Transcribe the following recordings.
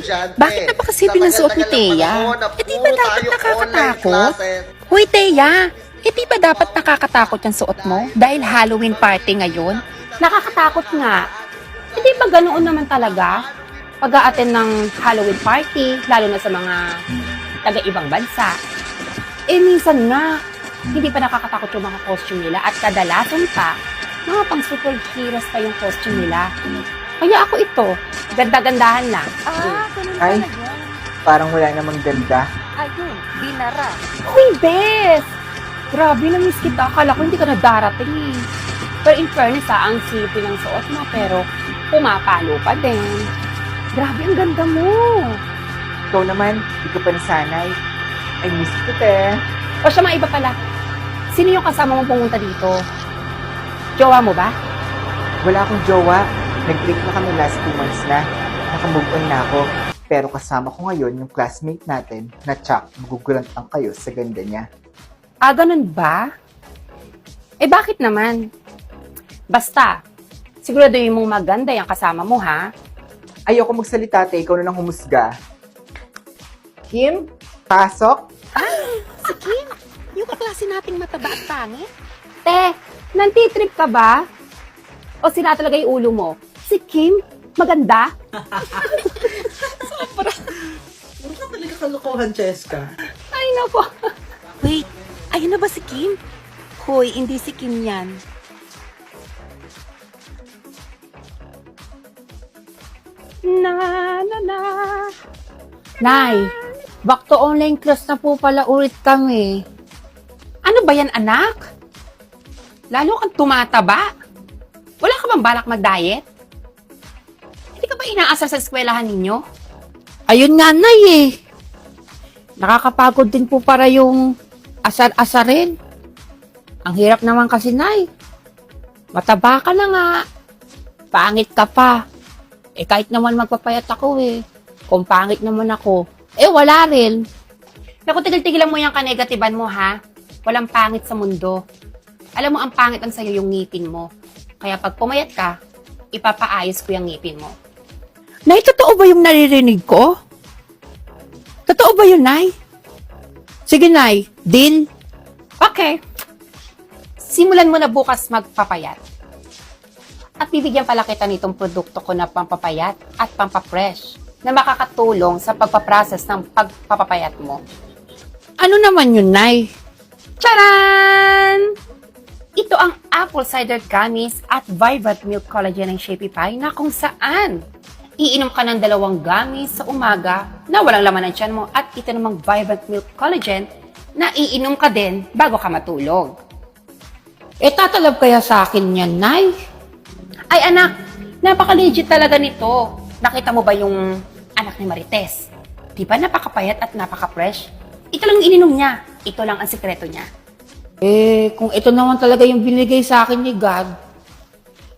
estudyante. Bakit napakasipin ng suot ni Thea? Eh di ba dapat nakakatakot? Hoy Thea, eh di ba dapat nakakatakot yung suot mo? Dahil Halloween party ngayon? Nakakatakot nga. Hindi ba ganoon naman talaga? Pag-a-attend ng Halloween party, lalo na sa mga taga-ibang bansa. Eh minsan nga, hindi pa nakakatakot yung mga costume nila at kadalasan pa, mga pang superheroes pa yung costume nila. Kaya ako ito, ganda-gandahan lang. Ganun Ay. pala yun. Parang wala namang ganda. Ayun, binara. Uy, Bes! Grabe, na-miss kita. Akala ko hindi ka na darating eh. Pero in fairness ang sipi ng suot mo, pero pumapalo pa din. Grabe, ang ganda mo. Ikaw naman, di ka pa nasanay. I miss you, te. O siya, mga iba pala. Sino yung kasama mong pumunta dito? Jowa mo ba? Wala akong jowa. Nag-break na kami last 2 months na. Nakamove on na ako. Pero kasama ko ngayon yung classmate natin na Chuck, magugulant lang kayo sa ganda niya. Ganun ba? Eh, bakit naman? Basta, siguraduhin mong maganda yung kasama mo, ha? Ayoko magsalita, te. Ikaw na lang humusga. Kim? Pasok? Si Kim? Yung kaklase nating mataba at pangit? Te, nantitrip ka ba? O sira talaga yung ulo mo? Si Kim? Maganda? Puro ka talaga kalokohan, Cheska. Ay, nako. Wait, ayun na ba si Kim? Hoy, hindi si Kim yan. Na. Nay, back to online class na po pala ulit kami. Ano ba yan, anak? Lalo kang tumataba. Wala ka bang balak mag-diet? Hindi ka ba inaasar sa eskwelahan ninyo? Ayun nga, Nay eh. Nakakapagod din po para yung asar-asarin. Ang hirap naman kasi, Nay. Mataba ka na nga. Pangit ka pa. Eh kahit naman magpapayat ako eh. Kung pangit naman ako, eh wala rin. Naku, tigil-tigilan mo yung kanegatiban mo, ha? Walang pangit sa mundo. Alam mo, ang pangit ang sa'yo yung ngipin mo. Kaya pag pumayat ka, ipapaayos ko yung ngipin mo. Nay, totoo ba yung naririnig ko? Totoo ba yun, Nay? Sige, Nay. Deal? Okay. Simulan mo na bukas magpapayat. At bibigyan pala kita nitong produkto ko na pampapayat at pampapresh na makakatulong sa pagpaprocess ng pagpapapayat mo. Ano naman yun, Nay? Charan! Ito ang apple cider gummies at Vibrant Milk Collagen ng Shapey Pie na kung saan iinom ka ng 2 gummies sa umaga na walang laman ng tiyan mo at ito namang Vibrant Milk Collagen na iinom ka din bago ka matulog. Eh, tatalab kaya sa akin yan, Nay? Ay anak, napaka-legit talaga nito. Nakita mo ba yung anak ni Marites? Di ba napakapayat at napaka-fresh? Ito lang yung ininom niya. Ito lang ang sikreto niya. Eh, kung ito naman talaga yung binigay sa akin ni God,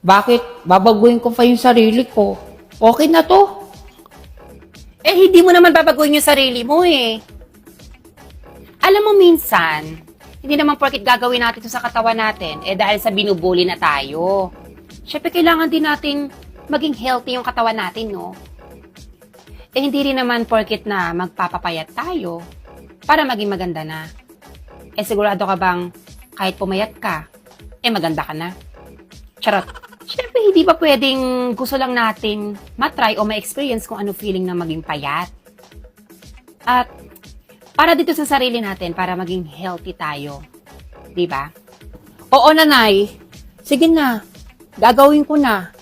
bakit babaguhin ko pa yung sarili ko? Okay na to. Eh, hindi mo naman babaguhin yung sarili mo eh. Alam mo minsan, hindi naman porket gagawin natin ito sa katawan natin, eh dahil sa binubuli na tayo. Siyempre, kailangan din nating maging healthy yung katawan natin, no? Eh, hindi rin naman porket na magpapapayat tayo para maging maganda na. Eh, sigurado ka bang kahit pumayat ka, eh maganda ka na? Charot. Siyempre, hindi ba pwedeng gusto lang natin matry o ma-experience kung ano feeling na maging payat? At para dito sa sarili natin, para maging healthy tayo. Di ba? Oo, Nanay. Sige na. Gagawin ko na.